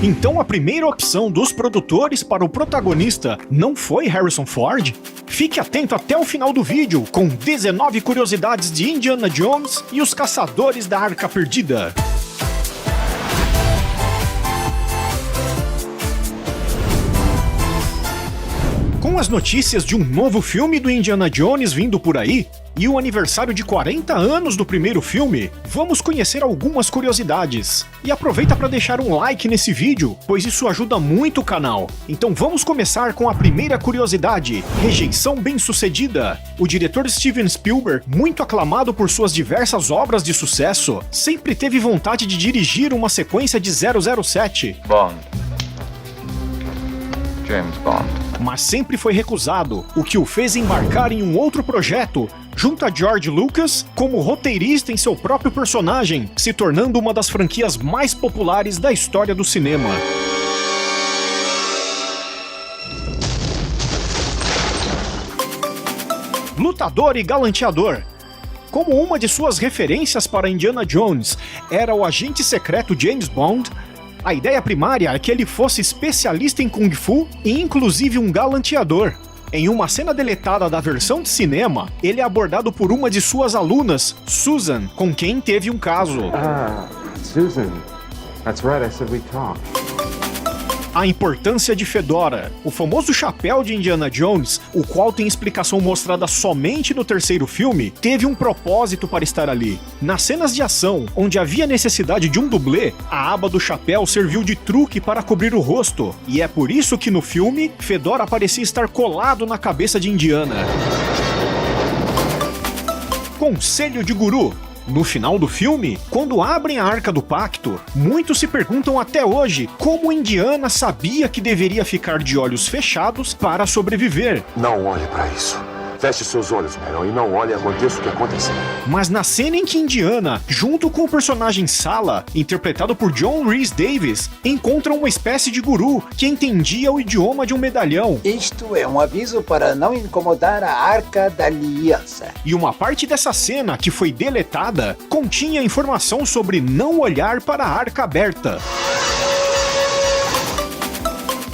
Então a primeira opção dos produtores para o protagonista não foi Harrison Ford? Fique atento até o final do vídeo com 19 curiosidades de Indiana Jones e os Caçadores da Arca Perdida. Com as notícias de um novo filme do Indiana Jones vindo por aí, e o aniversário de 40 anos do primeiro filme, vamos conhecer algumas curiosidades. E aproveita para deixar um like nesse vídeo, pois isso ajuda muito o canal. Então vamos começar com a primeira curiosidade: rejeição bem-sucedida. O diretor Steven Spielberg, muito aclamado por suas diversas obras de sucesso, sempre teve vontade de dirigir uma sequência de 007. Bond. James Bond. Mas sempre foi recusado, o que o fez embarcar em um outro projeto, junto a George Lucas, como roteirista em seu próprio personagem, se tornando uma das franquias mais populares da história do cinema. Lutador e galanteador. Como uma de suas referências para Indiana Jones era o agente secreto James Bond, a ideia primária é que ele fosse especialista em Kung Fu e inclusive um galanteador. Em uma cena deletada da versão de cinema, ele é abordado por uma de suas alunas, Susan, com quem teve um caso. Susan. That's right, I said we talk. A importância de Fedora, o famoso chapéu de Indiana Jones, o qual tem explicação mostrada somente no terceiro filme, teve um propósito para estar ali. Nas cenas de ação, onde havia necessidade de um dublê, a aba do chapéu serviu de truque para cobrir o rosto, e é por isso que no filme, Fedora parecia estar colado na cabeça de Indiana. Conselho de Guru. No final do filme, quando abrem a Arca do Pacto, muitos se perguntam até hoje como Indiana sabia que deveria ficar de olhos fechados para sobreviver. Não olhe para isso. Feche seus olhos, Meryl, e não olhe e aconteça o que acontecer. Mas na cena em que Indiana, junto com o personagem Sala, interpretado por John Rhys Davies, encontram uma espécie de guru que entendia o idioma de um medalhão. Isto é um aviso para não incomodar a Arca da Aliança. E uma parte dessa cena, que foi deletada, continha informação sobre não olhar para a arca aberta.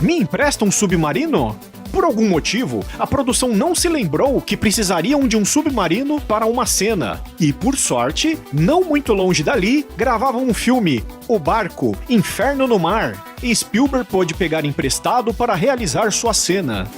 Me empresta um submarino? Por algum motivo, a produção não se lembrou que precisariam de um submarino para uma cena. E, por sorte, não muito longe dali, gravavam um filme, O Barco, Inferno no Mar, e Spielberg pôde pegar emprestado para realizar sua cena.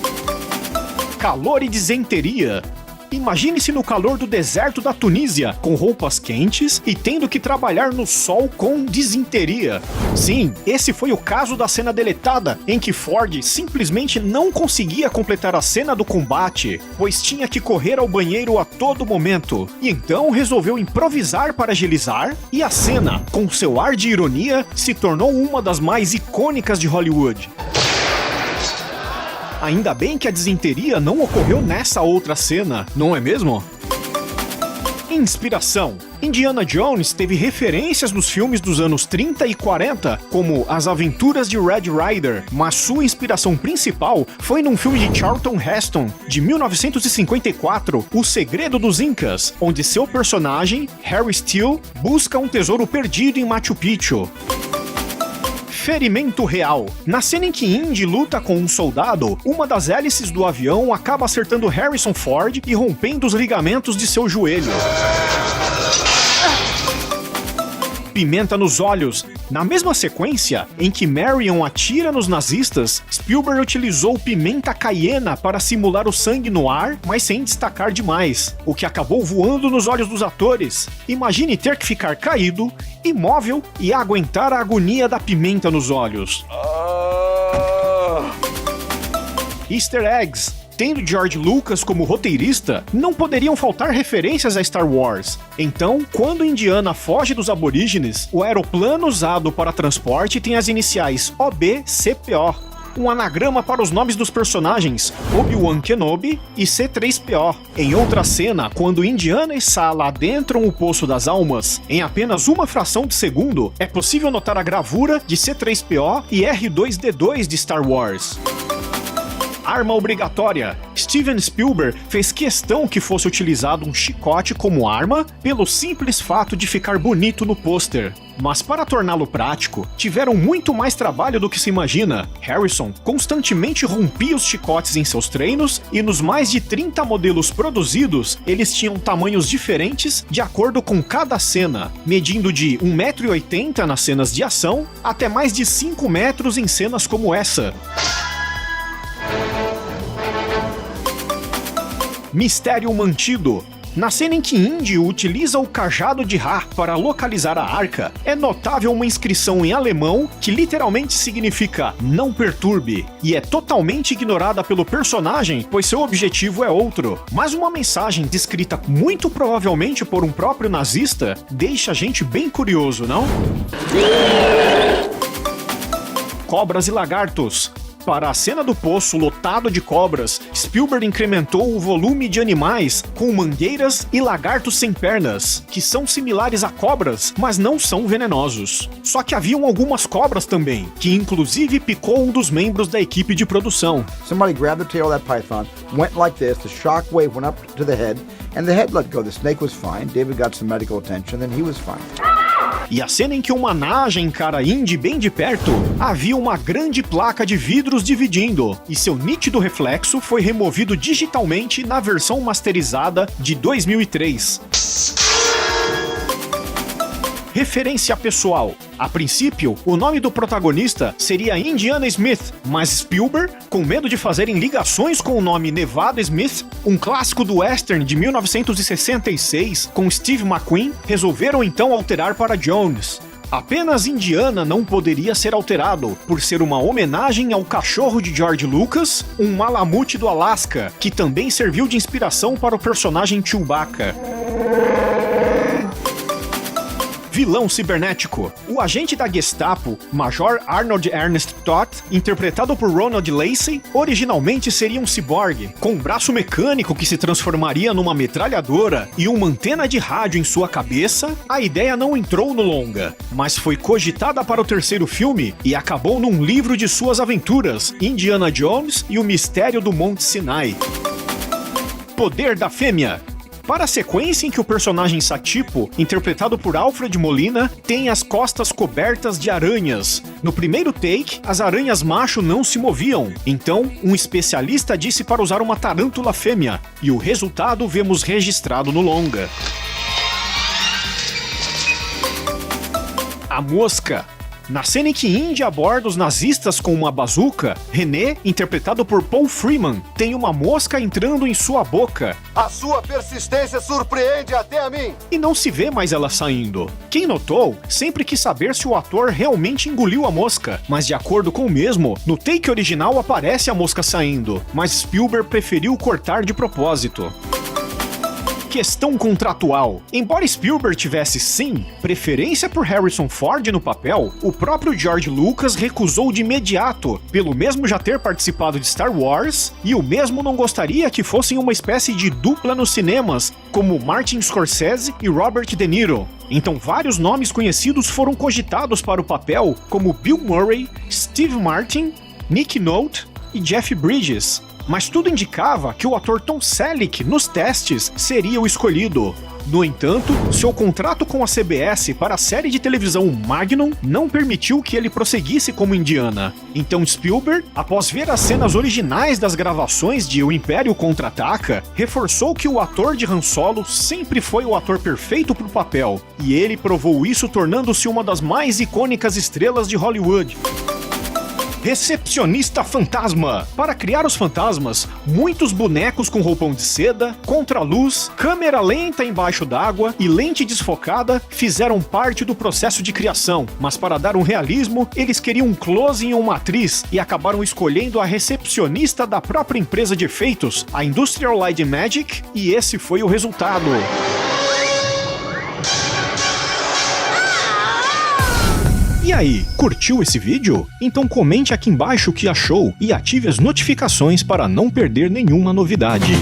Calor e disenteria. Imagine-se no calor do deserto da Tunísia, com roupas quentes e tendo que trabalhar no sol com disenteria. Sim, esse foi o caso da cena deletada, em que Ford simplesmente não conseguia completar a cena do combate, pois tinha que correr ao banheiro a todo momento. E então resolveu improvisar para agilizar, e a cena, com seu ar de ironia, se tornou uma das mais icônicas de Hollywood. Ainda bem que a disenteria não ocorreu nessa outra cena, não é mesmo? Inspiração. Indiana Jones teve referências nos filmes dos anos 30 e 40, como As Aventuras de Red Ryder, mas sua inspiração principal foi num filme de Charlton Heston, de 1954, O Segredo dos Incas, onde seu personagem, Harry Steele, busca um tesouro perdido em Machu Picchu. Ferimento real. Na cena em que Indy luta com um soldado, uma das hélices do avião acaba acertando Harrison Ford e rompendo os ligamentos de seu joelho. Pimenta nos olhos. Na mesma sequência em que Marion atira nos nazistas, Spielberg utilizou pimenta caiena para simular o sangue no ar, mas sem destacar demais, o que acabou voando nos olhos dos atores. Imagine ter que ficar caído, imóvel e aguentar a agonia da pimenta nos olhos. Easter eggs. Tendo George Lucas como roteirista, não poderiam faltar referências a Star Wars. Então, quando Indiana foge dos aborígenes, o aeroplano usado para transporte tem as iniciais OB-CPO, um anagrama para os nomes dos personagens Obi-Wan Kenobi e C-3PO. Em outra cena, quando Indiana e Sala adentram o Poço das Almas, em apenas uma fração de segundo, é possível notar a gravura de C-3PO e R2-D2 de Star Wars. Arma obrigatória. Steven Spielberg fez questão que fosse utilizado um chicote como arma pelo simples fato de ficar bonito no pôster. Mas para torná-lo prático, tiveram muito mais trabalho do que se imagina. Harrison constantemente rompia os chicotes em seus treinos e nos mais de 30 modelos produzidos, eles tinham tamanhos diferentes de acordo com cada cena, medindo de 1,80 m nas cenas de ação até mais de 5 metros em cenas como essa. Mistério mantido. Na cena em que Indy utiliza o cajado de Ra para localizar a arca, é notável uma inscrição em alemão que literalmente significa "não perturbe", e é totalmente ignorada pelo personagem, pois seu objetivo é outro. Mas uma mensagem descrita muito provavelmente por um próprio nazista deixa a gente bem curioso, não? Cobras e lagartos. Para a cena do poço lotado de cobras, Spielberg incrementou o volume de animais com mangueiras e lagartos sem pernas, que são similares a cobras, mas não são venenosos. Só que haviam algumas cobras também, que inclusive picou um dos membros da equipe de produção. Somebody grabbed the tail of that python, went like this, the shock wave went up to the head, and the head let go. The snake was fine, David got some medical attention, and he was fine. E a cena em que uma naja encara Indy bem de perto, havia uma grande placa de vidros dividindo, e seu nítido reflexo foi removido digitalmente na versão masterizada de 2003. Referência pessoal. A princípio, o nome do protagonista seria Indiana Smith, mas Spielberg, com medo de fazerem ligações com o nome Nevada Smith, um clássico do western de 1966 com Steve McQueen, resolveram então alterar para Jones. Apenas Indiana não poderia ser alterado, por ser uma homenagem ao cachorro de George Lucas, um malamute do Alasca, que também serviu de inspiração para o personagem Chewbacca. Vilão cibernético. O agente da Gestapo, Major Arnold Ernest Toth, interpretado por Ronald Lacey, originalmente seria um ciborgue, com um braço mecânico que se transformaria numa metralhadora e uma antena de rádio em sua cabeça. A ideia não entrou no longa, mas foi cogitada para o terceiro filme e acabou num livro de suas aventuras, Indiana Jones e o Mistério do Monte Sinai. Poder da fêmea. Para a sequência em que o personagem Satipo, interpretado por Alfred Molina, tem as costas cobertas de aranhas. No primeiro take, as aranhas macho não se moviam, então um especialista disse para usar uma tarântula fêmea, e o resultado vemos registrado no longa. A mosca. Na cena em que Indy aborda os nazistas com uma bazuca, René, interpretado por Paul Freeman, tem uma mosca entrando em sua boca. A sua persistência surpreende até a mim! E não se vê mais ela saindo. Quem notou, sempre quis saber se o ator realmente engoliu a mosca, mas de acordo com o mesmo, no take original aparece a mosca saindo, mas Spielberg preferiu cortar de propósito. Questão contratual. Embora Spielberg tivesse, sim, preferência por Harrison Ford no papel, o próprio George Lucas recusou de imediato, pelo mesmo já ter participado de Star Wars, e o mesmo não gostaria que fossem uma espécie de dupla nos cinemas, como Martin Scorsese e Robert De Niro. Então vários nomes conhecidos foram cogitados para o papel, como Bill Murray, Steve Martin, Nick Nolte e Jeff Bridges. Mas tudo indicava que o ator Tom Selleck, nos testes, seria o escolhido. No entanto, seu contrato com a CBS para a série de televisão Magnum não permitiu que ele prosseguisse como Indiana. Então Spielberg, após ver as cenas originais das gravações de O Império Contra-Ataca, reforçou que o ator de Han Solo sempre foi o ator perfeito para o papel, e ele provou isso tornando-se uma das mais icônicas estrelas de Hollywood. Recepcionista fantasma. Para criar os fantasmas, muitos bonecos com roupão de seda, contraluz, câmera lenta embaixo d'água e lente desfocada fizeram parte do processo de criação, mas para dar um realismo, eles queriam um close em uma atriz e acabaram escolhendo a recepcionista da própria empresa de efeitos, a Industrial Light and Magic, e esse foi o resultado. E aí, curtiu esse vídeo? Então comente aqui embaixo o que achou e ative as notificações para não perder nenhuma novidade.